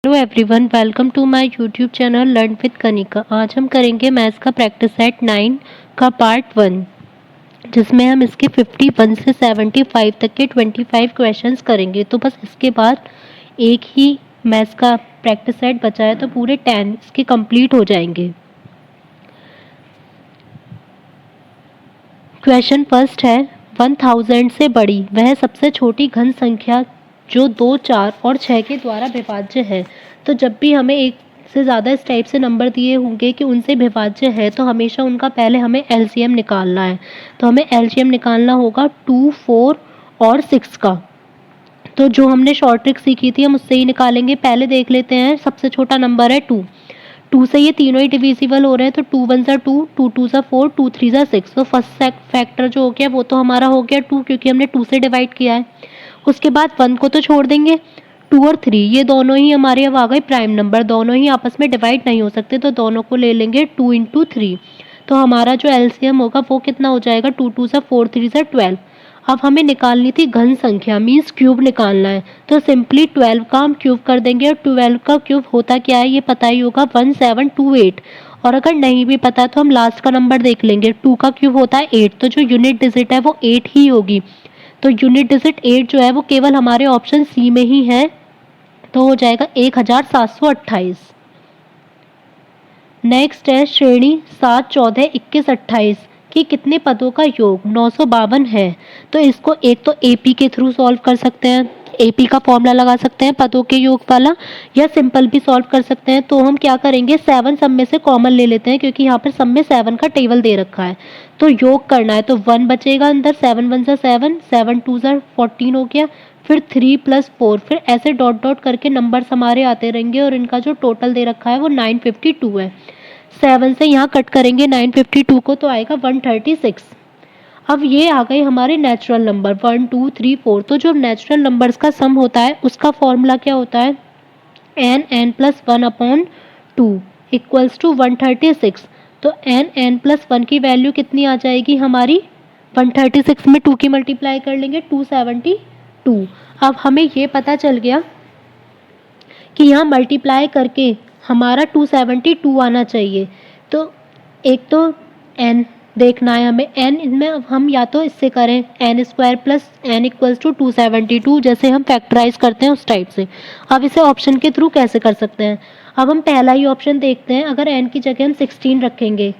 Hello everyone, welcome to my YouTube channel learn with Kanika. आज हम करेंगे मैथ्स का प्रैक्टिस सेट 9 का पार्ट 1, जिसमें हम इसके 51 से 75 तक के 25 क्वेश्चंस करेंगे। तो बस इसके बाद एक ही मैथ्स का प्रैक्टिस सेट बचा है, तो पूरे 10 इसके कंप्लीट हो जाएंगे। क्वेश्चन फर्स्ट है, 1000 से बड़ी वह सबसे छोटी घन संख्या जो 2, 4 और 6 के द्वारा विभाज्य है। तो जब भी हमें एक से ज़्यादा इस टाइप से नंबर दिए होंगे कि उनसे विभाज्य है, तो हमेशा उनका पहले हमें एलसीएम निकालना है। तो हमें एलसीएम निकालना होगा 2, 4 और 6 का। तो जो हमने शॉर्ट ट्रिक सीखी थी हम उससे ही निकालेंगे। पहले देख लेते हैं, सबसे छोटा नंबर है 2। 2 से ये तीनों ही डिविजिबल हो रहे हैं, तो 2 1 ज़ा 2, 2 2 ज़ा 4, 2 3 ज़ा 6। तो फर्स्ट फैक्टर जो हो गया वो तो हमारा हो गया 2, क्योंकि हमने 2 से डिवाइड किया है। उसके बाद 1 को तो छोड़ देंगे। 2 और 3 ये दोनों ही हमारे अब आ गए प्राइम नंबर, दोनों ही आपस में डिवाइड नहीं हो सकते, तो दोनों को ले लेंगे 2 इंटू 3। तो हमारा जो एलसीएम होगा वो कितना हो जाएगा, 2 2 ज़ा 4, 3 ज़ा 12। अब हमें निकालनी थी घन संख्या, मीन्स क्यूब निकालना है। तो सिंपली 12 का हम क्यूब कर देंगे, और 12 का क्यूब होता क्या है ये पता ही होगा, 1728। और अगर नहीं भी पता तो हम लास्ट का नंबर देख लेंगे, 2 का क्यूब होता है 8, तो जो यूनिट डिजिट है वो 8 ही होगी। तो यूनिट डिजिट 8 जो है वो केवल हमारे ऑप्शन सी में ही है, तो हो जाएगा 1728। नेक्स्ट है श्रेणी 7, 14, 21, 28 कि कितने पदों का योग 952 है। तो इसको एक तो एपी के थ्रू सॉल्व कर सकते हैं, एपी का फॉर्मूला लगा सकते हैं पदों के योग वाला, या सिंपल भी सॉल्व कर सकते हैं। तो हम क्या करेंगे, 7 सब में से कॉमन ले लेते हैं, क्योंकि यहाँ पर सब में 7 का टेबल दे रखा है। तो योग करना है तो 1 बचेगा अंदर, 7 1 ज़ा 7, 7 2 ज़ा 14 हो गया, फिर 3 + 4, फिर ऐसे डॉट डॉट करके नंबर्स हमारे आते रहेंगे, और इनका जो टोटल दे रखा है वो 952 है। 7 से यहाँ कट करेंगे 952 को, तो आएगा 136। अब ये आ गए हमारे नेचुरल नंबर 1 2 3 4। तो जो नेचुरल नंबर्स का सम होता है उसका फॉर्मूला क्या होता है, n+1/2 = 136। तो n+1 की वैल्यू कितनी आ जाएगी हमारी, 136 में 2 की मल्टीप्लाई कर लेंगे, 272। अब हमें ये पता चल गया कि यहाँ मल्टीप्लाई करके हमारा 272 आना चाहिए। तो एक तो n देखना है हमें, n इसमें अब हम या तो इससे करें n² + n = 272, जैसे हम फैक्टराइज करते हैं उस टाइप से। अब इसे ऑप्शन के थ्रू कैसे कर सकते हैं, अब हम पहला ही ऑप्शन देखते हैं। अगर n की जगह हम 16 रखेंगे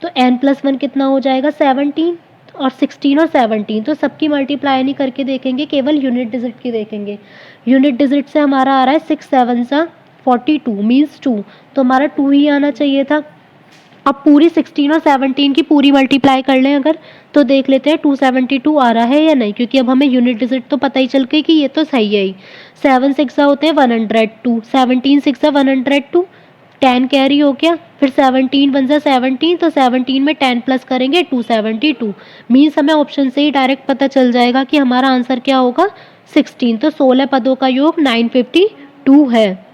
तो n+1 कितना हो जाएगा, 17, और 16 और 17 तो सबकी मल्टीप्लाई नहीं करके देखेंगे, केवल यूनिट डिजिट की देखेंगे। यूनिट डिजिट से हमारा आ रहा है 6 7 ज़ा 42 मीन्स 2, तो हमारा 2 ही आना चाहिए था। अब पूरी 16 और 17 की पूरी मल्टीप्लाई कर लें अगर, तो देख लेते हैं 272 आ रहा है या नहीं, क्योंकि अब हमें यूनिट डिजिट तो पता ही चल गई कि ये तो सही है ही। 7 6 होते हैं 102, 17 6 102, 10 कैरी हो गया, फिर 17 1 17, तो 17 में 10 प्लस करेंगे 272, मीन्स हमें ऑप्शन से ही डायरेक्ट पता चल जाएगा कि हमारा आंसर क्या होगा, 16। तो 16 पदों का योग 952 है।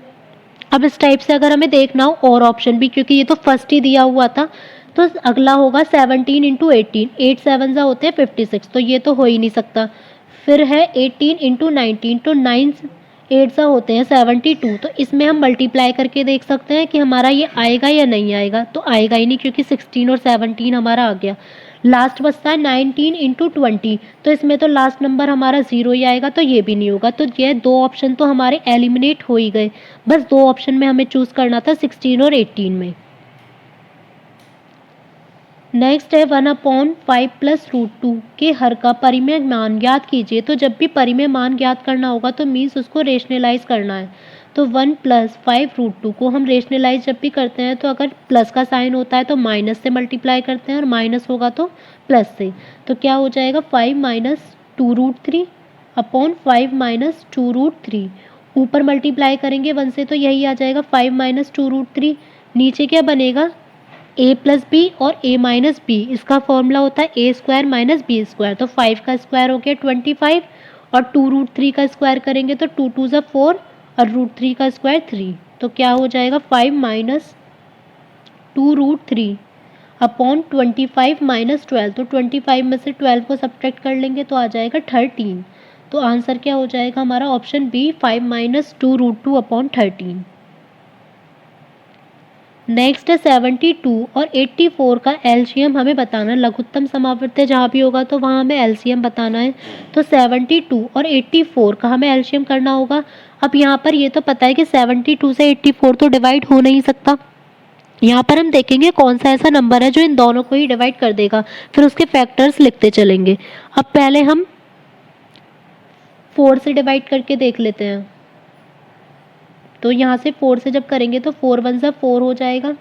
अब इस टाइप से अगर हमें देखना हो और ऑप्शन भी, क्योंकि ये तो फर्स्ट ही दिया हुआ था, तो अगला होगा 17 × 18, 8 7 होते हैं 56, तो ये तो हो ही नहीं सकता। फिर है 18 × 19, तो 9 8 होते हैं 72, तो इसमें हम मल्टीप्लाई करके देख सकते हैं कि हमारा ये आएगा या नहीं आएगा। तो आएगा ही नहीं, क्योंकि 16 और 17 हमारा आ गया। लास्ट बचता है 19 × 20, तो इसमें तो लास्ट नंबर हमारा 0 ही आएगा, तो ये भी नहीं होगा। तो ये दो ऑप्शन तो हमारे एलिमिनेट हो ही गए। बस दो ऑप्शन में हमें चूज करना था, 16 और 18 में। नेक्स्ट है 1/5 + √2 के हर का परिमेय मान ज्ञात कीजिए। तो जब भी परिमेय मान ज्ञात करना होगा तो मीन्स उसको रेशनलाइज करना है। तो 1 + 5 √2 को हम रेशनलाइज जब भी करते हैं, तो अगर प्लस का साइन होता है तो माइनस से मल्टीप्लाई करते हैं, और माइनस होगा तो प्लस से। तो क्या हो जाएगा, 5 - 2√3 अपॉन 5 - 2√3। ऊपर मल्टीप्लाई करेंगे 1 से तो यही आ जाएगा 5 - 2√3। नीचे क्या बनेगा, a + b और a - b, इसका फॉर्मूला होता है a² - b²। तो 5 का स्क्वायर हो गया 25, और 2√3 का स्क्वायर करेंगे तो 2 2 ज़ा 4, और √3 का स्क्वायर 3। तो क्या हो जाएगा, 5 - 2√3 अपॉन 25 - 12। तो 25 में से 12 को सब्ट्रैक्ट कर लेंगे तो आ जाएगा 13। तो आंसर क्या हो जाएगा हमारा ऑप्शन बी 5 - 2√2/13। नेक्स्ट है 72 और 84 का एलसीएम हमें बताना, लघुत्तम समावर्त्य जहाँ भी होगा तो वहाँ हमें एलसीएम बताना है। तो 72 और 84 का हमें एलसीएम करना होगा। अब यहाँ पर ये तो पता है कि 72 से 84 तो डिवाइड हो नहीं सकता। यहाँ पर हम देखेंगे कौन सा ऐसा नंबर है जो इन दोनों को ही डिवाइड कर देगा, फिर उसके फैक्टर्स लिखते चलेंगे। अब पहले हम 4 से डिवाइड करके देख लेते हैं। तो यहाँ से 4 से जब करेंगे तो 4 1 सा 4 हो जाएगा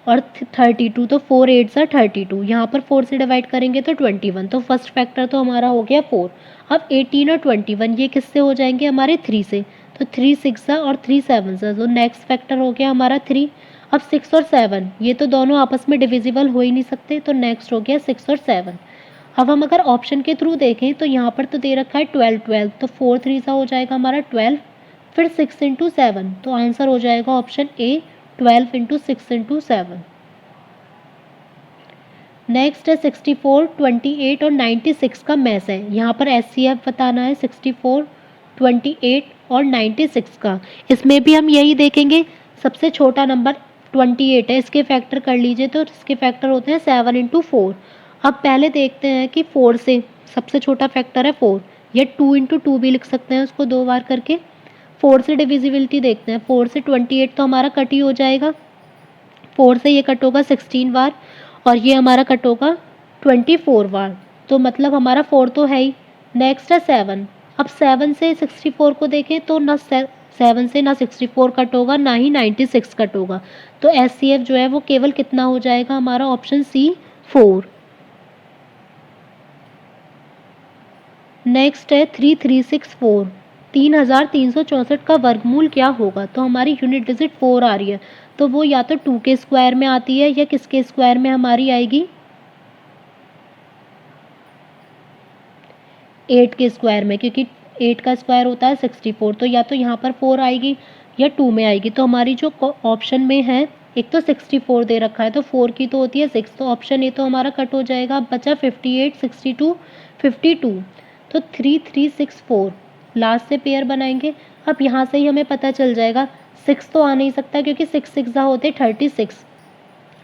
और 32, तो 4 8 सा 32। यहाँ पर 4 से डिवाइड करेंगे तो 21, तो फर्स्ट फैक्टर तो हमारा हो गया 4। अब 18 और 21 ये किससे हो जाएंगे हमारे 3 से, तो 3 6 सा और 3 7 सा, तो नेक्स्ट फैक्टर हो गया हमारा 3। अब 6 और 7 ये तो दोनों आपस में डिविजिबल हो ही नहीं सकते, तो नेक्स्ट हो गया 6 और 7। अब हम अगर ऑप्शन के थ्रू देखें तो यहाँ पर तो दे रखा है 12 12, तो 4 3 सा हो जाएगा हमारा 12, फिर 6 × 7, तो आंसर हो जाएगा ऑप्शन ए 12 × 6 × 7। नेक्स्ट है 64, 28 और 96 का मैच है। यहाँ पर एचसीएफ बताना है 64, 28 और 96 का। इसमें भी हम यही देखेंगे, सबसे छोटा नंबर 28 है, इसके फैक्टर कर लीजिए, तो इसके फैक्टर होते हैं 7 × 4। अब पहले देखते हैं कि 4 से, सबसे छोटा फैक्टर है 4, या 2 × 2 भी लिख सकते हैं उसको 2 बार करके। 4 से डिविजिबिलिटी देखते हैं, 4 से 28 तो हमारा कट ही हो जाएगा, 4 से ये कट होगा 16 बार और ये हमारा कट होगा 24 बार, तो मतलब हमारा 4 तो है ही। नेक्स्ट है 7। अब 7 से 64 को देखें तो ना 7 से ना 64 कट होगा, ना ही 96 कट होगा, तो एचसीएफ जो है वो केवल कितना हो जाएगा हमारा ऑप्शन सी 4। नेक्स्ट है 3364, 3364 का वर्गमूल क्या होगा, तो हमारी यूनिट डिजिट 4 आ रही है, तो वो या तो 2 के स्क्वायर में आती है या किसके स्क्वायर में हमारी आएगी, 8 के स्क्वायर में, क्योंकि 8 का स्क्वायर होता है 64, तो या तो यहाँ पर 4 आएगी या 2 में आएगी। तो हमारी जो ऑप्शन में है, एक तो 64 दे रखा है तो 4 की तो होती है 6, तो ऑप्शन ए तो हमारा कट हो जाएगा। अब बचा 58, 62, 52, तो 3364 लास्ट से पेयर बनाएंगे। अब यहाँ से ही हमें पता चल जाएगा 6 तो आ नहीं सकता क्योंकि 6 6 होते 36।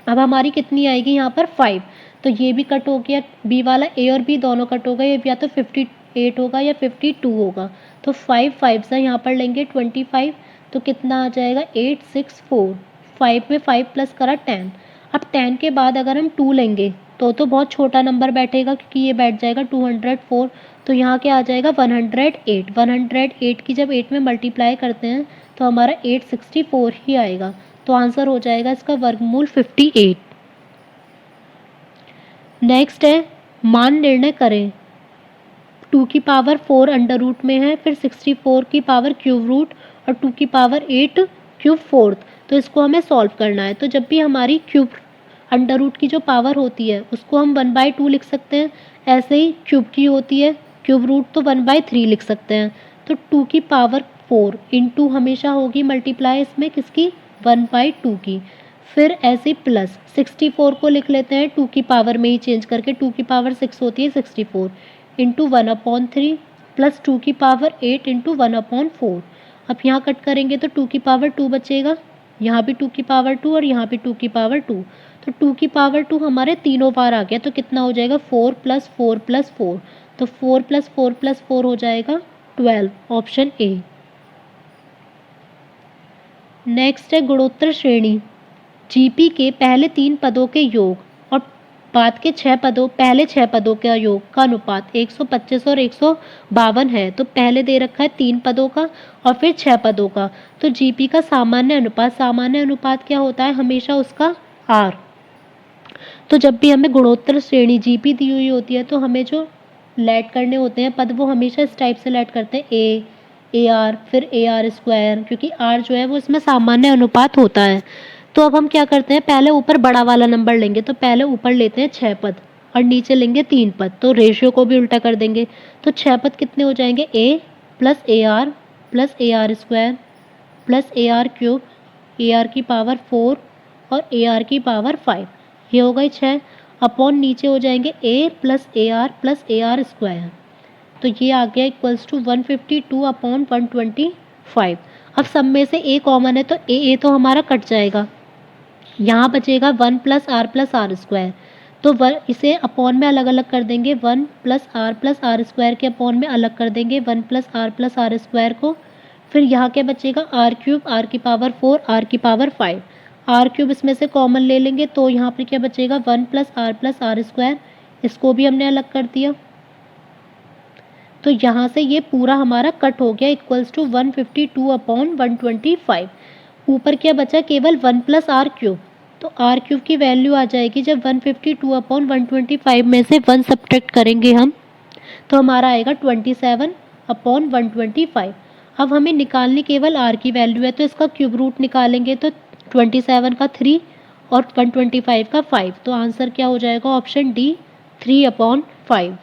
अब हमारी कितनी आएगी यहाँ पर 5, तो ये भी कट हो गया, बी वाला ए और बी दोनों कट हो गए, ये या तो 58 होगा या 52 होगा, तो 5 5 से यहाँ पर लेंगे 25, तो कितना आ जाएगा 864, 5 में 5 प्लस करा 10। अब 10 के बाद अगर हम 2 लेंगे तो बहुत छोटा नंबर बैठेगा क्योंकि ये बैठ जाएगा 204, तो यहाँ क्या आ जाएगा 108। 108 की जब 8 में मल्टीप्लाई करते हैं तो हमारा 864 ही आएगा, तो आंसर हो जाएगा इसका वर्गमूल 58। नेक्स्ट है मान निर्णय करें, 2 की पावर 4 अंडर रूट में है, फिर 64 की पावर क्यूब रूट और 2 की पावर 8 क्यूब फोर्थ, तो इसको हमें सॉल्व करना है। तो जब भी हमारी क्यूब अंडर रूट की जो पावर होती है उसको हम 1/2 लिख सकते हैं, ऐसे ही क्यूब की होती है क्यूब रूट तो 1/3 लिख सकते हैं। तो 2 की पावर 4 इंटू हमेशा होगी मल्टीप्लाई इसमें किसकी 1/2 की, फिर ऐसे प्लस 64 को लिख लेते हैं 2 की पावर में ही चेंज करके, 2 की पावर 6 होती है 64 इंटू 1/3 प्लस 2 की पावर 8 इंटू 1/4। अब यहाँ कट करेंगे तो 2 की पावर 2 बचेगा, यहाँ भी 2 की पावर 2 और यहाँ भी 2 की पावर 2, तो 2 की पावर 2 हमारे तीनों बार आ गया, तो कितना हो जाएगा 4 + 4 + 4, तो 4 + 4 + 4 हो जाएगा 12, ऑप्शन ए। नेक्स्ट है गुणोत्तर श्रेणी, जीपी के पहले 3 पदों के योग और बाद के 6 पदों, पहले 6 पदों के योग का अनुपात 125 और 152 है। तो पहले दे रखा है 3 पदों का और फिर 6 पदों का, तो जीपी का सामान्य अनुपात क्या होता है हमेशा उसका आर। तो जब भी हमें गुणोत्तर श्रेणी जीपी दी हुई होती है तो हमें जो लेट करने होते हैं पद वो हमेशा इस टाइप से लेट करते हैं, ए आर फिर ए आर स्क्वायर, क्योंकि आर जो है वो इसमें सामान्य अनुपात होता है। तो अब हम क्या करते हैं, पहले ऊपर बड़ा वाला नंबर लेंगे, तो पहले ऊपर लेते हैं 6 पद और नीचे लेंगे 3 पद, तो रेशियो को भी उल्टा कर देंगे, तो 6 पद कितने हो जाएंगे, a plus a r square plus a r cube, a r की पावर 4 और ए आर की पावर 5, ये हो गई 6 अपॉन नीचे हो जाएंगे a plus a r square. तो ये आ गया इक्वल्स टू 152 अपॉन 125। अब सब में से ए कॉमन है तो ए तो हमारा कट जाएगा, यहाँ बचेगा 1 प्लस आर स्क्वायर। तो इसे अपॉन में अलग अलग कर देंगे, 1 प्लस आर स्क्वायर के अपॉन में अलग कर देंगे 1 प्लस आर स्क्वायर को। फिर यहाँ क्या बचेगा, आर क्यूब, आर की पावर 4, आर की पावर 5। आर क्यूब इसमें से कॉमन ले लेंगे तो यहाँ पर क्या बचेगा, 1 प्लस आर स्क्वायर, इसको भी हमने अलग कर दिया। तो यहाँ से ये पूरा हमारा कट हो गया इक्वल्स टू 152 अपॉन 125। ऊपर क्या बचा, केवल 1 प्लस आर क्यूब। तो आर क्यूब की वैल्यू आ जाएगी जब 152 अपॉन 125 में से 1 सब्ट्रैक्ट करेंगे हम, तो हमारा आएगा 27 अपॉन 125। अब हमें निकालनी केवल आर की वैल्यू है, तो इसका क्यूब रूट निकालेंगे तो 27 का 3 और 125 का 5। तो आंसर क्या हो जाएगा, ऑप्शन डी 3 अपॉन 5।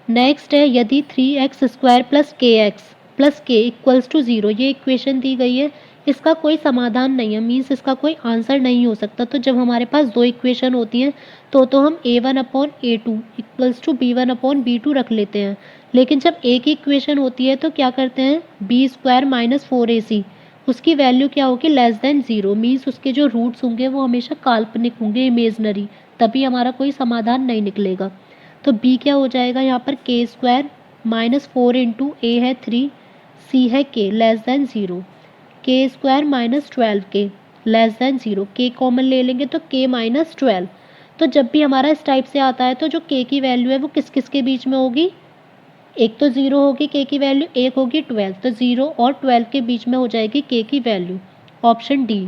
नेक्स्ट है, यदि 3x स्क्वायर प्लस के एक्स प्लस के इक्वल्स टू 0, ये इक्वेशन दी गई है, इसका कोई समाधान नहीं है, मीन्स इसका कोई आंसर नहीं हो सकता। तो जब हमारे पास दो इक्वेशन होती हैं तो हम a1 upon a2 equals to b1 upon b2 रख लेते हैं। लेकिन जब एक ही इक्वेशन होती है तो क्या करते हैं, बी स्क्वायर माइनस 4ac, उसकी वैल्यू क्या होगी, लेस देन 0, मीन्स उसके जो रूट्स होंगे वो हमेशा काल्पनिक होंगे, इमेजनरी, तभी हमारा कोई समाधान नहीं निकलेगा। तो b क्या हो जाएगा, यहाँ पर के स्क्वायर माइनस 4 इंटू ए है 3, सी है के लेस देन 0, के स्क्वायर माइनस 12 के लेस देन 0, के कॉमन ले लेंगे तो के माइनस 12। तो जब भी हमारा इस टाइप से आता है तो जो के की वैल्यू है वो किस किस के बीच में होगी, एक तो 0 होगी के की वैल्यू, एक होगी 12, तो 0 और 12 के बीच में हो जाएगी के की वैल्यू, ऑप्शन डी।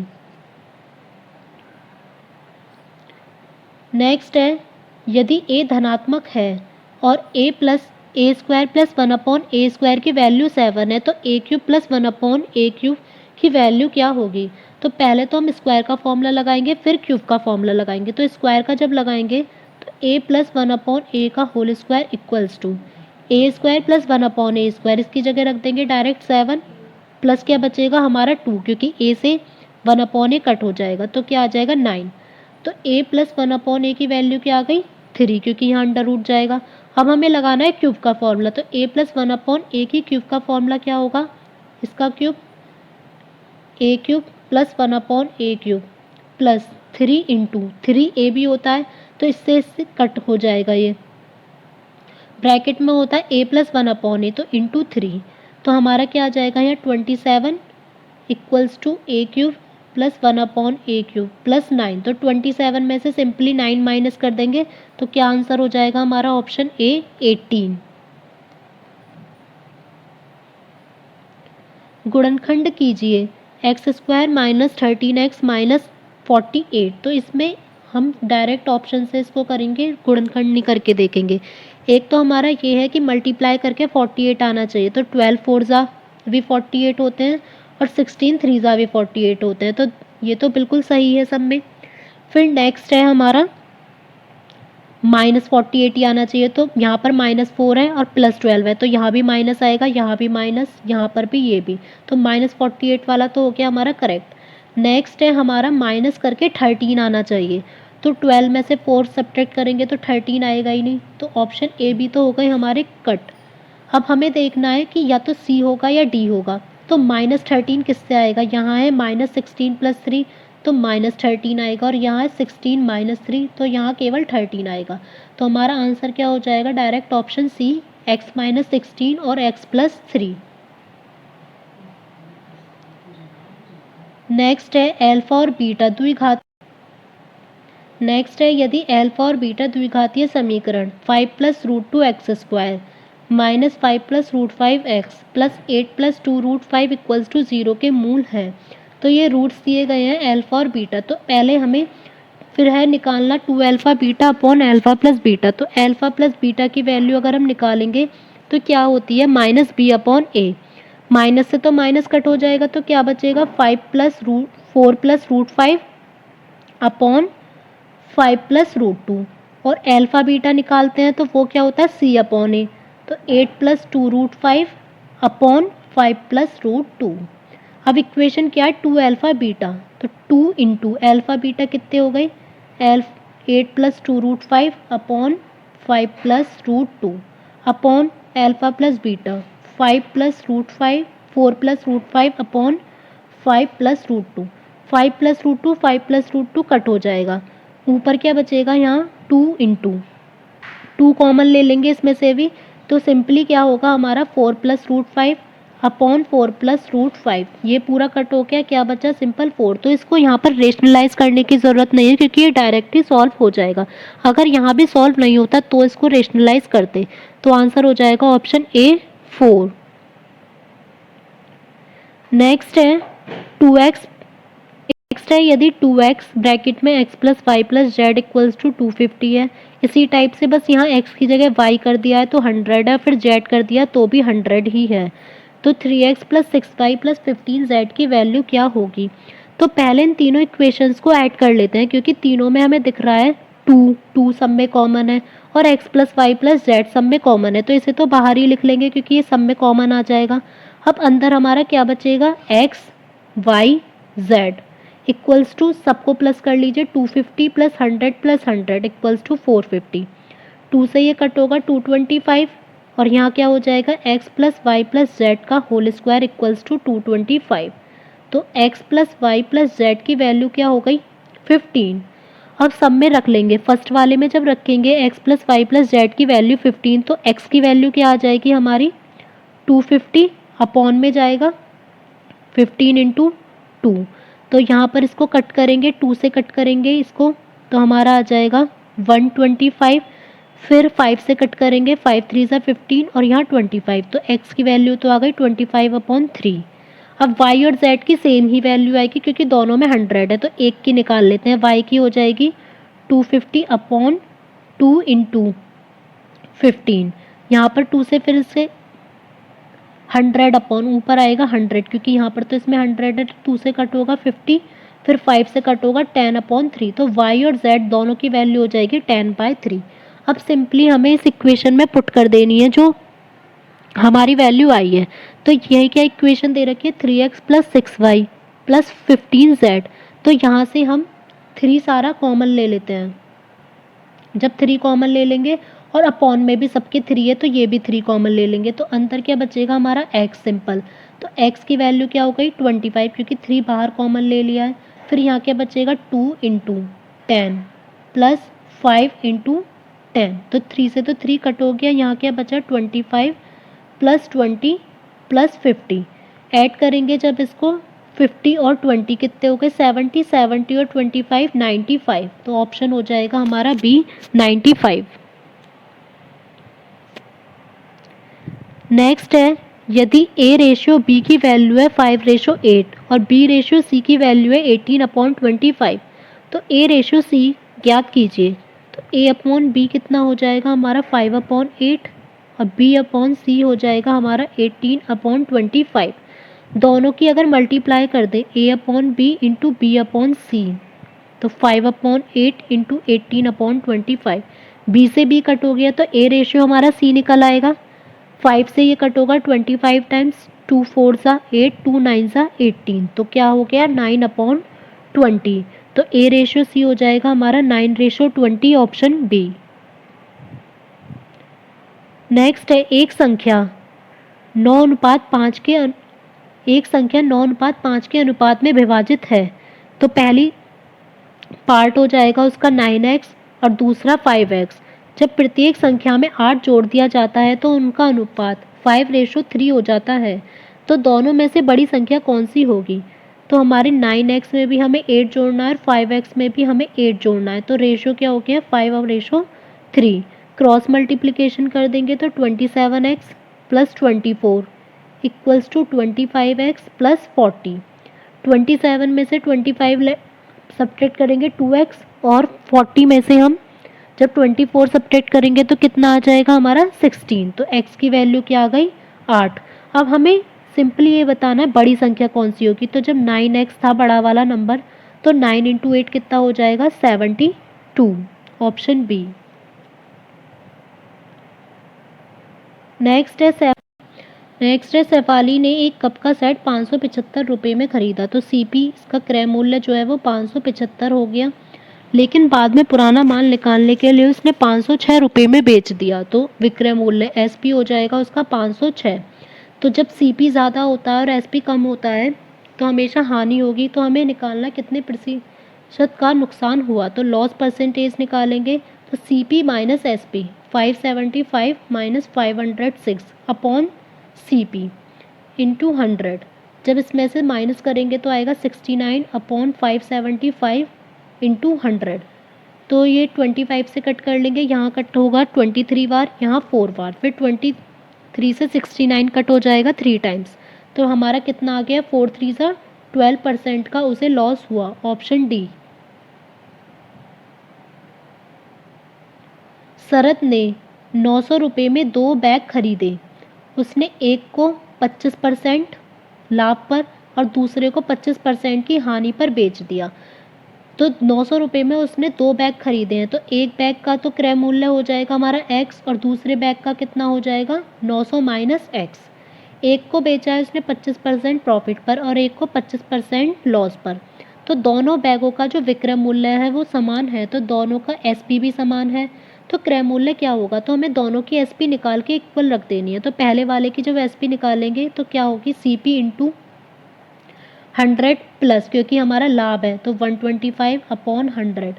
नेक्स्ट है, यदि a धनात्मक है और a square plus 1 upon a square की वैल्यू 7 है तो a cube plus 1 upon a cube की वैल्यू क्या होगी। तो पहले तो हम स्क्वायर का फॉर्मूला लगाएंगे, फिर क्यूब का फॉर्मूला लगाएंगे। तो स्क्वायर का जब लगाएंगे तो a प्लस 1 अपॉन ए का whole square equals to a square plus 1 upon a square, इसकी जगह रख देंगे डायरेक्ट 7, प्लस क्या बचेगा हमारा 2, क्योंकि a से 1 अपॉन ए कट हो जाएगा तो क्या आ जाएगा 9। तो a प्लस 1 अपॉन ए की वैल्यू क्या आ गई, 3, क्योंकि यहाँ अंडर रूट जाएगा। अब हमें लगाना है क्यूब का फॉर्मूला, तो a प्लस 1 अपॉन ए की क्यूब का फॉर्मूला क्या होगा, इसका cube a cube plus 1 upon a cube plus 3 into 3a भी होता है तो इससे कट हो जाएगा, ये ब्रैकेट में होता है a प्लस 1 अपॉन ए तो इंटू 3, तो हमारा क्या आ जाएगा यहाँ 27 equals to a cube plus 1 upon a cube plus 9। तो 27 में से सिंपली 9 माइनस कर देंगे तो क्या आंसर हो जाएगा हमारा, ऑप्शन ए 18। गुणनखंड कीजिए x square minus 13x minus 48। तो इसमें हम डायरेक्ट ऑप्शन से इसको करेंगे, गुणनखंड नहीं करके देखेंगे। एक तो हमारा ये है कि मल्टीप्लाई करके 48 आना चाहिए, तो 12 4 जा भी 48 होते हैं और 16 3 जा भी 48 होते हैं, तो ये तो बिल्कुल सही है सब में। फिर नेक्स्ट है हमारा माइनस 48 ही आना चाहिए, तो यहाँ पर माइनस 4 है और प्लस 12 है, तो यहाँ भी माइनस आएगा, यहाँ भी माइनस, यहाँ पर भी, ये भी, तो माइनस 48 वाला तो हो गया हमारा करेक्ट। नेक्स्ट है हमारा माइनस करके 13 आना चाहिए, तो 12 में से 4 सब्ट्रैक्ट करेंगे तो 13 आएगा ही नहीं, तो ऑप्शन ए बी तो हो गए हमारे कट। अब हमें देखना है कि या तो सी होगा या डी होगा। तो माइनस 13 किससे आएगा, यहाँ है माइनस 16 प्लस 3 तो माइनस 13 आएगा, और यहाँ है 16 माइनस 3 तो यहाँ केवल 13 आएगा। तो हमारा आंसर क्या हो जाएगा, direct option C x minus 16 और x प्लस 3। नेक्स्ट है एल्फा और बीटा द्विघात। नेक्स्ट है, यदि एल्फा और बीटा द्विघातीय समीकरण 5 plus root 2 x square minus 5 plus root 5 x plus 8 plus 2 root 5 equals to 0 के मूल हैं। तो ये रूट्स दिए गए हैं एल्फा और बीटा, तो पहले हमें फिर है निकालना 2 alpha beta upon alpha plus beta. तो अल्फ़ा प्लस बीटा की वैल्यू अगर हम निकालेंगे तो क्या होती है, माइनस बी अपॉन ए, माइनस से तो माइनस कट हो जाएगा तो क्या बचेगा 4 plus root 5 upon 5 plus root 2, और अल्फ़ा बीटा निकालते हैं तो वो क्या होता है सी अपॉन ए, तो 8 plus 2 root 5 upon 5 plus root 2। अब इक्वेशन क्या है 2 अल्फ़ा बीटा, तो 2 इंटू अल्फ़ा बीटा कितने हो गए, 8 plus 2 root 5 upon 5 plus root 2 upon alpha plus beta 5 plus root 5 4 plus root 5 upon 5 plus root 2 5 plus root 2 5 plus root 2 cut हो जाएगा, ऊपर क्या बचेगा यहाँ 2 इंटू 2 कॉमन ले लेंगे इसमें से भी, तो सिंपली क्या होगा हमारा 4 plus root 5 upon 4 plus root 5, ये पूरा कट हो गया, क्या बचा सिंपल 4। तो इसको यहाँ पर रेशनलाइज करने की ज़रूरत नहीं है क्योंकि ये डायरेक्टली सॉल्व हो जाएगा। अगर यहाँ भी सॉल्व नहीं होता तो इसको रेशनलाइज करते, तो आंसर हो जाएगा ऑप्शन ए 4। नेक्स्ट है 2x। नेक्स्ट है यदि 2x ब्रैकेट में x plus y plus z equals to 250 है, इसी टाइप से बस यहाँ x की जगह y कर दिया है तो 100 है, फिर z कर दिया तो भी 100 ही है, तो 3x plus 6y plus 15z की वैल्यू क्या होगी। तो पहले इन तीनों इक्वेशंस को ऐड कर लेते हैं क्योंकि तीनों में हमें दिख रहा है 2 सब में कॉमन है और x plus y plus z सब में कॉमन है, तो इसे तो बाहर ही लिख लेंगे क्योंकि ये सब में कॉमन आ जाएगा। अब अंदर हमारा क्या बचेगा x y z equals to, सबको प्लस कर लीजिए, 250 प्लस 100 इक्वल्स टू 450, 2 से ये कट होगा 225 और यहाँ क्या हो जाएगा x plus y plus z का होल स्क्वायर इक्वल्स टू 225, तो x plus y plus z की वैल्यू क्या हो गई 15। अब सब में रख लेंगे, फर्स्ट वाले में जब रखेंगे x plus y plus z की वैल्यू 15 तो x की वैल्यू क्या आ जाएगी हमारी 250 अपॉन में जाएगा 15 इंटू 2, तो यहाँ पर इसको कट करेंगे, 2 से कट करेंगे इसको तो हमारा आ जाएगा 125, फिर 5 से कट करेंगे, 5 3 सा 15 और यहाँ 25, तो x की वैल्यू तो आ गई 25 अपॉन 3। अब y और z की सेम ही वैल्यू आएगी क्योंकि दोनों में 100 है, तो एक की निकाल लेते हैं, y की हो जाएगी 250 अपॉन 2 इंटू 15, यहाँ पर 2 से फिर से 100 अपॉन ऊपर आएगा 100 क्योंकि यहाँ पर तो इसमें 100 है, 2 से कट होगा 50, फिर 5 से कट होगा 10 अपॉन 3, तो y और z दोनों की वैल्यू हो जाएगी 10/3। अब सिंपली हमें इस इक्वेशन में पुट कर देनी है जो हमारी वैल्यू आई है, तो यही क्या इक्वेशन दे रखी है 3x plus 6y plus 15z, तो यहाँ से हम 3 सारा कॉमन ले लेते हैं, जब 3 कॉमन ले लेंगे और अपॉन में भी सबके 3 है तो ये भी 3 कॉमन ले लेंगे, तो अंतर क्या बचेगा हमारा x सिंपल, तो x की वैल्यू क्या हो गई 25 क्योंकि 3 बाहर कॉमन ले लिया है, फिर यहाँ क्या बचेगा 2 इंटू 10 प्लस 5 इंटू 10, तो 3 से तो 3 कट हो गया, यहाँ क्या बचा 25 प्लस 20 प्लस 50, ऐड करेंगे जब इसको 50 और 20 कितने हो गए 70, 70 और 25 95, तो ऑप्शन हो जाएगा हमारा बी 95। नेक्स्ट है यदि a रेशियो b की वैल्यू है 5:8 और b रेशियो c की वैल्यू है 18/25, तो a रेशियो c ज्ञात कीजिए, तो a अपॉन b कितना हो जाएगा हमारा 5/8 और b अपॉन c हो जाएगा हमारा 18/25, दोनों की अगर मल्टीप्लाई कर दें a upon b into b upon c तो 5/8 इंटू 18/25, b से b कट हो गया तो a रेशियो हमारा c निकल आएगा, 5 से ये कट होगा 25 टाइम्स 2 4 सा 8 2 9 सा 18, तो क्या हो गया 9/20, तो a रेशियो c हो जाएगा हमारा 9:20, ऑप्शन बी। नेक्स्ट है एक संख्या 9:5 के अनुपात में विभाजित है, तो पहली पार्ट हो जाएगा उसका 9x और दूसरा 5x, जब प्रत्येक संख्या में 8 जोड़ दिया जाता है तो उनका अनुपात 5:3 हो जाता है, तो दोनों में से बड़ी संख्या कौन सी होगी। तो हमारे 9x में भी हमें 8 जोड़ना है और 5x में भी हमें 8 जोड़ना है, तो रेशो क्या हो गया 5:3, क्रॉस मल्टीप्लिकेशन कर देंगे तो 27x plus 24 equals to 25x plus 40, 27 में से 25 सब्ट्रैक्ट करेंगे 2x और 40 में से हम जब 24 सब्ट्रैक्ट करेंगे तो कितना आ जाएगा हमारा 16, तो x की वैल्यू क्या आ गई 8। अब हमें सिंपली ये बताना है बड़ी संख्या कौन सी होगी, तो जब 9x था बड़ा वाला नंबर तो 9 इंटू 8 कितना हो जाएगा 72, ऑप्शन बी। नेक्स्ट है शेफाली ने एक कप का सेट 575 रुपये में ख़रीदा, तो CP इसका क्रय मूल्य जो है वो 575 हो गया, लेकिन बाद में पुराना माल निकालने के लिए उसने 506 रुपये में बेच दिया, तो विक्रय मूल्य SP हो जाएगा उसका 506। तो जब CP ज़्यादा होता है और SP कम होता है तो हमेशा हानि होगी। तो हमें निकालना कितने प्रतिशत का नुकसान हुआ, तो लॉस परसेंटेज निकालेंगे। तो CP minus SP 575 minus 506 upon CP into 100। जब इसमें से माइनस करेंगे तो आएगा 69 अपॉन 575 इंटू 100। तो ये 25 से कट कर लेंगे, यहाँ कट होगा 23 बार, यहाँ 4 बार, फिर 23 से 69 कट हो जाएगा 3 टाइम्स। तो हमारा कितना आ गया, 4 3 सा 12% का उसे लॉस हुआ, ऑप्शन डी। शरद ने 900 रुपये में 2 बैग खरीदे। उसने एक को 25% लाभ पर और दूसरे को 25% की हानि पर बेच दिया। तो 900 रुपये में उसने 2 बैग खरीदे हैं, तो एक बैग का तो क्रय मूल्य हो जाएगा हमारा x और दूसरे बैग का कितना हो जाएगा 900 माइनस x। एक को बेचा है उसने 25% प्रॉफिट पर और एक को 25% लॉस पर। तो दोनों बैगों का जो विक्रय मूल्य है वो समान है, तो दोनों का SP भी समान है। तो क्रय मूल्य क्या होगा, तो हमें दोनों की SP निकाल के इक्वल रख देनी है। तो पहले वाले की जब SP निकालेंगे तो क्या होगी, CP इंटू 100 प्लस, क्योंकि हमारा लाभ है तो 125 अपॉन 100।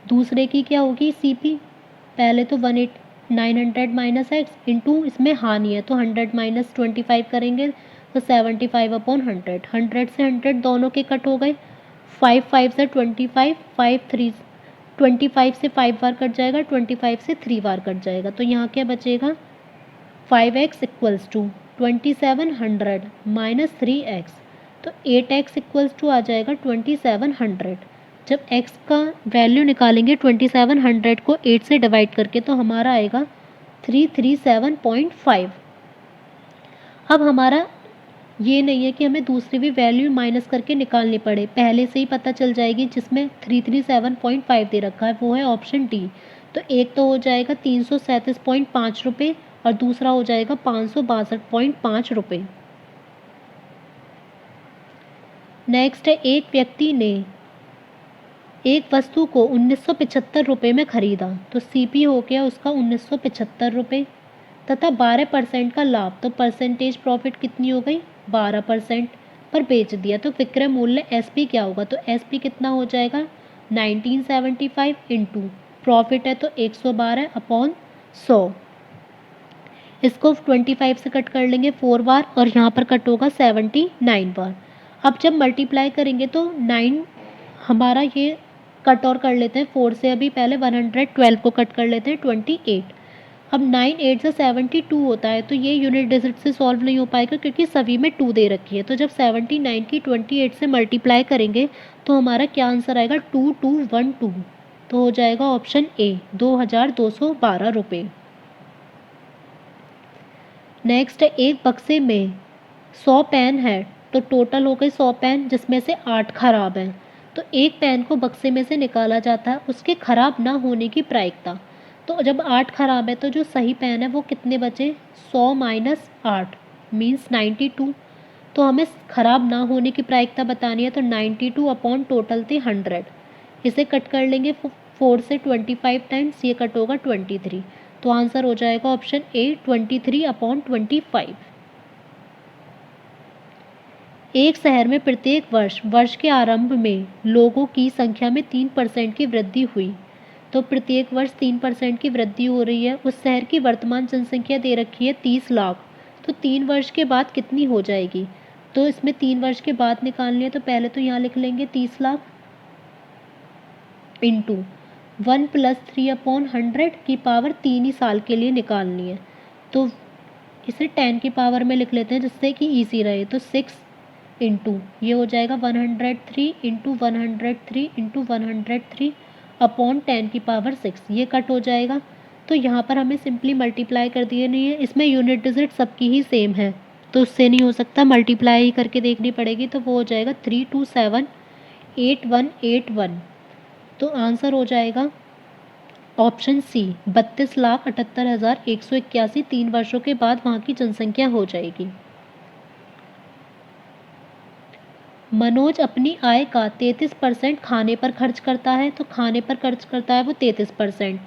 दूसरे की क्या होगी CP, पहले तो 900 माइनस एक्स इंटू इसमें हानि है तो 100 माइनस 25 करेंगे तो 75 अपॉन 100। 100 से 100 दोनों के कट हो गए, 5 5 से 25, 5 3 25 से 5 बार कट जाएगा, 25 से 3 बार कट जाएगा। तो यहाँ क्या बचेगा, 5x equals to 2700 minus 3x, तो 8x इक्वल्स टू आ जाएगा 2700। जब x का वैल्यू निकालेंगे 2700 को 8 से डिवाइड करके तो हमारा आएगा 337.5। अब हमारा ये नहीं है कि हमें दूसरी भी वैल्यू माइनस करके निकालनी पड़े, पहले से ही पता चल जाएगी। जिसमें 337.5 दे रखा है वो है ऑप्शन डी। तो एक तो हो जाएगा 337.5 रुपये और दूसरा हो जाएगा 562.5 रुपये। नेक्स्ट है, एक व्यक्ति ने एक वस्तु को 1975 रुपये में खरीदा, तो CP हो गया उसका 1975 रुपये तथा 12% का लाभ, तो परसेंटेज प्रॉफिट कितनी हो गई 12% पर बेच दिया। तो विक्रय मूल्य SP क्या होगा, तो SP कितना हो जाएगा 1975 इंटू प्रॉफिट है तो 112 अपॉन 100। इसको 25 से कट कर लेंगे 4 बार और यहाँ पर कट होगा 79 बार। अब जब मल्टीप्लाई करेंगे तो 9 हमारा ये कट और कर लेते हैं 4 से, अभी पहले 112 को कट कर लेते हैं 28। अब 9 8 से 72 होता है, तो ये यूनिट डिजिट से सॉल्व नहीं हो पाएगा क्योंकि सभी में 2 दे रखी है। तो जब 79 की 28 से मल्टीप्लाई करेंगे तो हमारा क्या आंसर आएगा 2212, तो हो जाएगा ऑप्शन ए 2212 रुपये। नेक्स्ट है, एक बक्से में 100 पेन है तो टोटल हो गए 100 पेन जिसमें से 8 खराब हैं। तो एक पेन को बक्से में से निकाला जाता है उसके खराब ना होने की प्रायिकता। तो जब 8 खराब है तो जो सही पेन है वो कितने बचे, 100 माइनस 8 मीन्स 92। तो हमें खराब ना होने की प्रायिकता बतानी है, तो 92 अपॉन टोटल थे 100। इसे कट कर लेंगे 4 से 25 टाइम्स, ये कट होगा 23। तो आंसर हो जाएगा ऑप्शन ए 23 अपॉन 25। एक शहर में प्रत्येक वर्ष के आरंभ में लोगों की संख्या में 3% की वृद्धि हुई। तो प्रत्येक वर्ष 3% की वृद्धि हो रही है। उस शहर की वर्तमान जनसंख्या दे रखी है 30 लाख। तो 3 वर्ष के बाद कितनी हो जाएगी, तो इसमें 3 वर्ष के बाद निकालनी है। तो पहले तो यहाँ लिख लेंगे 30 लाख इंटू 1 प्लस 3 अपॉन 100 की पावर 3 ही साल के लिए निकालनी है। तो इसे 10 की पावर में लिख लेते हैं जिससे कि ईजी रहे। तो 6 इंटू ये हो जाएगा 103 इंटू 103 इंटू 103 अपॉन 10 की पावर 6, ये कट हो जाएगा। तो यहाँ पर हमें सिंपली मल्टीप्लाई कर दिए नहीं है, इसमें यूनिट डिजिट सबकी ही सेम है तो उससे नहीं हो सकता, मल्टीप्लाई ही करके देखनी पड़ेगी। तो वो हो जाएगा 3278181। तो आंसर हो जाएगा ऑप्शन सी 32,78,181 3 वर्षों के बाद वहाँ की जनसंख्या हो जाएगी। मनोज अपनी आय का 33% खाने पर खर्च करता है, तो खाने पर खर्च करता है वो 33%।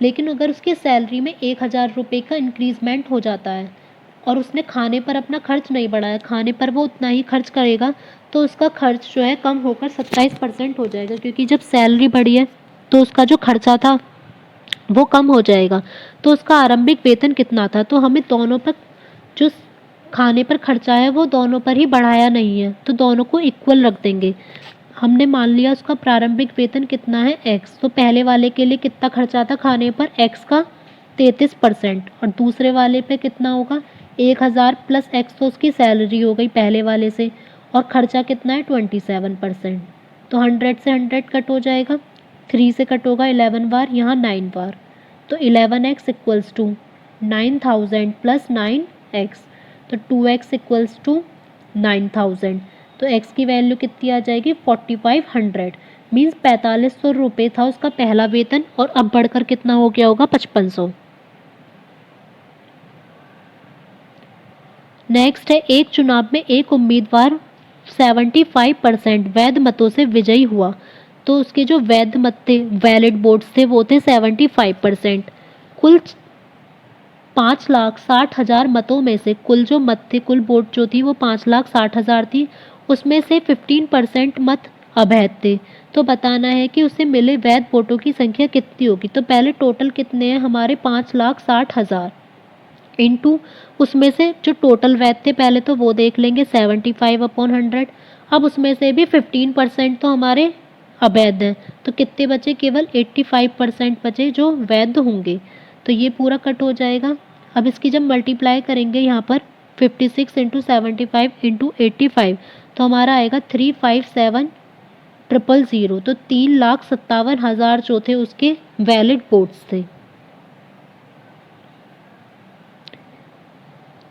लेकिन अगर उसकी सैलरी में 1,000 रुपये का इंक्रीजमेंट हो जाता है और उसने खाने पर अपना खर्च नहीं बढ़ाया, खाने पर वो उतना ही खर्च करेगा, तो उसका खर्च जो है कम होकर 27% हो जाएगा, क्योंकि जब सैलरी बढ़ी है तो उसका जो खर्चा था वो कम हो जाएगा। तो उसका आरंभिक वेतन कितना था, तो हमें दोनों पर जो खाने पर खर्चा है वो दोनों पर ही बढ़ाया नहीं है, तो दोनों को इक्वल रख देंगे। हमने मान लिया उसका प्रारंभिक वेतन कितना है x, तो पहले वाले के लिए कितना खर्चा था खाने पर x का 33%, और दूसरे वाले पे कितना होगा 1,000 प्लस x, तो उसकी सैलरी हो गई पहले वाले से, और खर्चा कितना है 27%। तो 100 से 100 कट हो जाएगा, 3 से कट होगा 11 बार, यहाँ 9 बार, तो 11x equals to 9,000 plus 9x, तो 2x इक्वल्स टू 9,000। तो x की वैल्यू कितनी आ जाएगी 4,500, मीन्स 4,500 रुपये था उसका पहला वेतन, और अब बढ़कर कितना हो गया होगा 5,500। नेक्स्ट है, एक चुनाव में एक उम्मीदवार 75% वैध मतों से विजयी हुआ, तो उसके जो वैध मत थे, वैलिड वोट्स थे, वो थे 75%। कुल 5,60,000 मतों में से कुल जो मत थे, कुल वोट जो थी वो 5,60,000 थी, उसमें से 15% मत अवैध थे। तो बताना है कि उसे मिले वैध वोटों की संख्या कितनी होगी। तो पहले टोटल कितने हैं हमारे 5,60,000 इंटू उसमें से जो टोटल वैध थे पहले तो वो देख लेंगे 75/100। अब उसमें से भी 15% तो हमारे अवैध हैं, तो कितने बचे, केवल 85% बचे जो वैध होंगे। तो ये पूरा कट हो जाएगा। अब इसकी जब मल्टीप्लाई करेंगे यहाँ पर 56 इंटू 75 इंटू 85, तो हमारा आएगा 357,000, तो 3,57,000 जो थे उसके वैलिड वोट्स थे।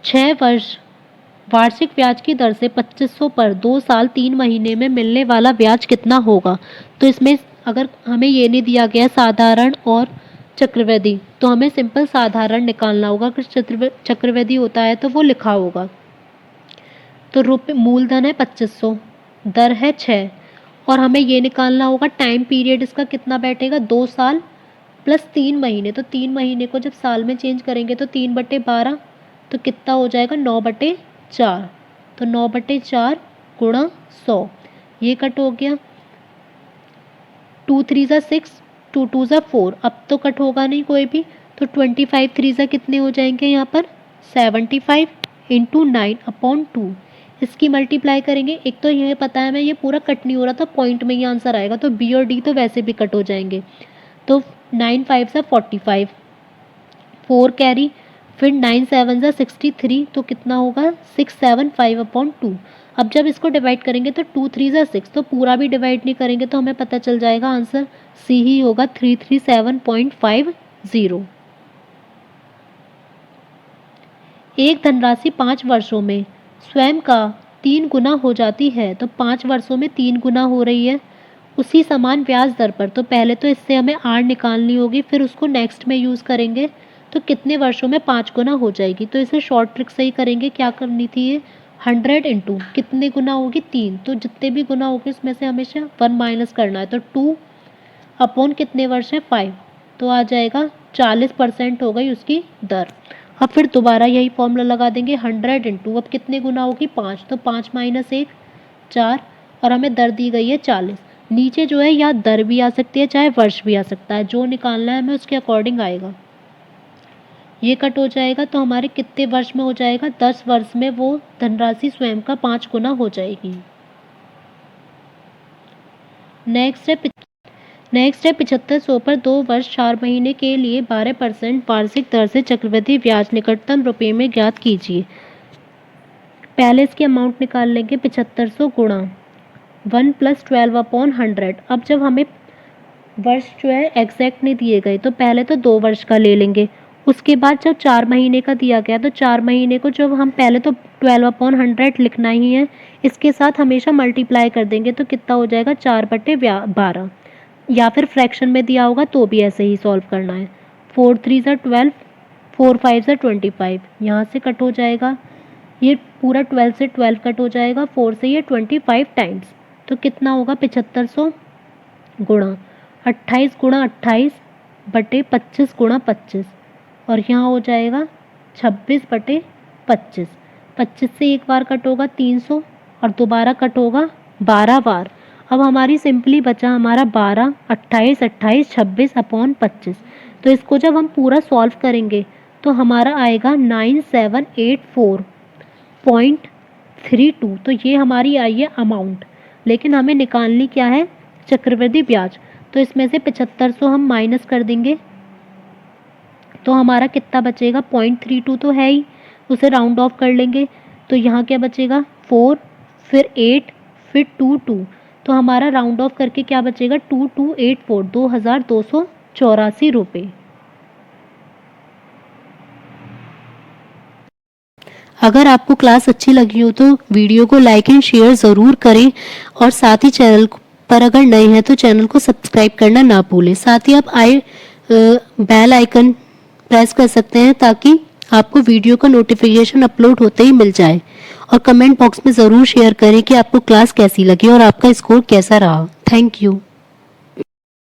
6 वर्ष वार्षिक ब्याज की दर से 2500 पर 2 साल 3 महीने में मिलने वाला ब्याज कितना होगा। तो इसमें अगर हमें ये नहीं दिया गया साधारण और चक्रवृद्धि, तो हमें सिंपल साधारण निकालना होगा। अगर चक्रवृद्धि होता है तो वो लिखा होगा। तो रुपये मूलधन है 2500, दर है 6, और हमें ये निकालना होगा टाइम पीरियड इसका कितना बैठेगा 2 साल प्लस 3 महीने। तो 3 महीने को जब साल में चेंज करेंगे तो 3/12, तो कितना हो जाएगा 9/4, तो 9/4 गुणा 100, ये कट हो गया। 2 3 ज़ा 6, 2 2 ज़ा 4, अब तो कट होगा नहीं कोई भी, तो 25 3 ज़ा कितने हो जाएंगे यहाँ पर 75 इंटू 9/2। इसकी मल्टीप्लाई करेंगे, एक तो यह पता है मैं ये पूरा कट नहीं हो रहा था, पॉइंट में ही आंसर आएगा, तो बी और डी तो वैसे भी कट हो जाएंगे। तो 9 5 ज़ा 45, 4 कैरी, फिर 9 7 ज़ा 63, तो कितना होगा 675/2। अब जब इसको डिवाइड करेंगे तो 2 3 ज़ा 6, तो पूरा भी डिवाइड नहीं करेंगे तो हमें पता चल जाएगा आंसर सी ही होगा 337.50। एक धनराशि 5 वर्षों में स्वयं का 3 गुना हो जाती है, तो 5 वर्षों में 3 गुना हो रही है उसी समान ब्याज दर पर। तो पहले तो इससे हमें आर निकालनी होगी, फिर उसको नेक्स्ट में यूज़ करेंगे, तो कितने वर्षों में 5 गुना हो जाएगी। तो इसे शॉर्ट ट्रिक से ही करेंगे, क्या करनी थी ये 100 इंटू कितने गुना होगी 3, तो जितने भी गुना होगी उसमें से हमेशा 1 माइनस करना है, तो 2 अपॉन कितने वर्ष है 5, तो आ जाएगा 40% हो गई उसकी दर। अब फिर दोबारा यही फॉर्मूला लगा देंगे 100 इंटू, अब कितने गुना होगी 5, तो 5 माइनस 1 4, और हमें दर दी गई है 40। नीचे जो है या दर भी आ सकती है चाहे वर्ष भी आ सकता है, जो निकालना है हमें उसके अकॉर्डिंग आएगा। ये कट हो जाएगा, तो हमारे कितने वर्ष में हो जाएगा 10 वर्ष में वो धनराशि स्वयं का 5 गुना हो जाएगी। नेक्स्ट है 7500 पर 2 वर्ष 4 महीने के लिए 12% वार्षिक दर से चक्रवृद्धि ब्याज निकटतम रुपये में ज्ञात कीजिए। पहले इसकी अमाउंट निकाल लेंगे 7500 गुणा 1 + 12/100। अब जब हमें वर्ष जो है एग्जैक्ट नहीं दिए गए, तो पहले तो 2 वर्ष का ले लेंगे, उसके बाद जब 4 महीने का दिया गया तो 4 महीने को जब हम पहले तो 12/100 लिखना ही है, इसके साथ हमेशा मल्टीप्लाई कर देंगे, तो कितना हो जाएगा 4/12, या फिर फ्रैक्शन में दिया होगा तो भी ऐसे ही सॉल्व करना है। 4 3 ज़ा 12, 4 5 ज़ा 25, यहाँ से कट हो जाएगा, ये पूरा 12 से 12 कट हो जाएगा, 4 से ये 25 टाइम्स, तो कितना होगा 7500 गुणा 28 गुणा 28 बटे 25 गुणा 25, और यहाँ हो जाएगा 26 बटे 25। 25 से एक बार कट होगा 300 और दोबारा कट होगा 12 बार। अब हमारी सिंपली बचा हमारा 12, 28, 28, 26 अपॉन 25। तो इसको जब हम पूरा सॉल्व करेंगे तो हमारा आएगा 9784.32। तो ये हमारी आई है अमाउंट, लेकिन हमें निकालनी क्या है, चक्रवृद्धि ब्याज। तो इसमें से 7500 हम माइनस कर देंगे, तो हमारा कितना बचेगा, 0.32 तो है ही, उसे राउंड ऑफ कर लेंगे। तो यहाँ क्या बचेगा, 4, फिर 8, फिर 2, तो हमारा राउंड ऑफ करके क्या बचेगा, 2284, 2284 रुपये। अगर आपको क्लास अच्छी लगी हो तो वीडियो को लाइक एंड शेयर ज़रूर करें, और साथ ही चैनल पर अगर नए हैं तो चैनल को सब्सक्राइब करना ना भूलें। साथ ही आप बेल आइकन प्रेस कर सकते हैं ताकि आपको वीडियो का नोटिफिकेशन अपलोड होते ही मिल जाए। और कमेंट बॉक्स में ज़रूर शेयर करें कि आपको क्लास कैसी लगी और आपका स्कोर कैसा रहा। Thank you.